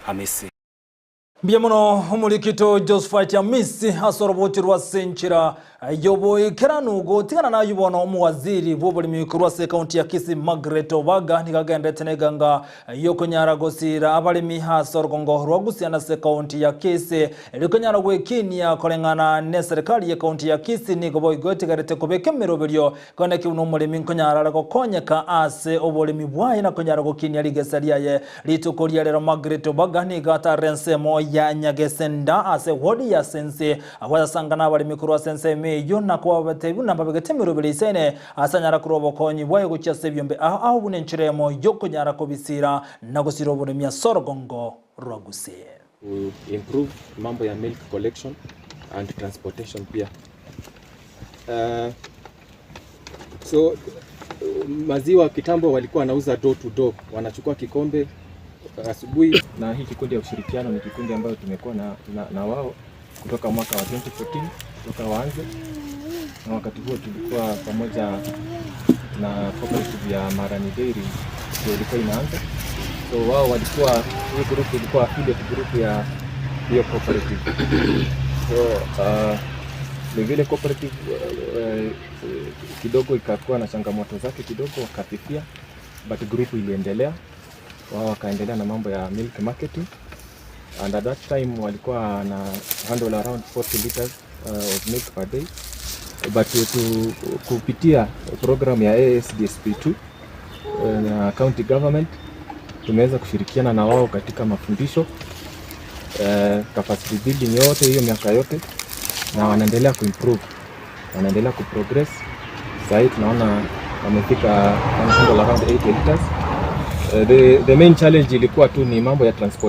Hamisi. Biamono umulikito Josephat Hamisi asorobotirwa senchira yobo ikeranu gotigana na yubono umuwaziri w'uburimi kurwase Kaunti ya Kisii Margaret Obaga nigagende teneganga yokonyara gosira abalimi hasorgongo rwagusii na se Kaunti ya Kisii likonyara gwekinia kolengana ne serikali ya Kaunti ya Kisii nigobo igotigarete kubekemero biryo koneki uno mulimi nkonyara gokonyeka ase oburimi bwaye na konyara gokinia ligesaria ye litukoria rero Margaret Obaga nigata rensemo ya nyagesenda ase wodi ya sense awasangana abalimi kurwa sense meyo na kwa batebu na babegetemero bilisene asanyara kurobokonyi bwaye gucyase byombe aho bunenchiremo yokonyara kubisira na gusira oburimi ya sorgongo rwagusii. Improve mambo ya milk collection and transportation pia. So maziwa kitambo walikuwa wanauza door to door, wanachukua kikombe asubuhi, na hii kikundi ya ushirikiano ni kikundi ambayo tumekuwa na wao kutoka mwaka wa 2014 kutoka waanze, na wakati huo tulikuwa pamoja na cooperative ya Marani Dairy ndio ilikuwa inaanza. So wao walikuwa, hii group ilikuwa affiliate group ya hiyo cooperative. So vile cooperative kidogo ikakuwa na changamoto zake kidogo, wakafifia, but group iliendelea. Wao wakaendelea na mambo ya milk marketing, and at that time walikuwa na handle around 40 liters of milk per day, but kupitia program ya ASDSP2 na county government tumeweza kushirikiana na wao katika mafundisho, capacity building yote hiyo miaka yote, na wanaendelea kuimprove, wanaendelea kuprogress. Sasa hivi tunaona wamefika handle around 80 liters. The main challenge ilikuwa tu ni mambo ya transport.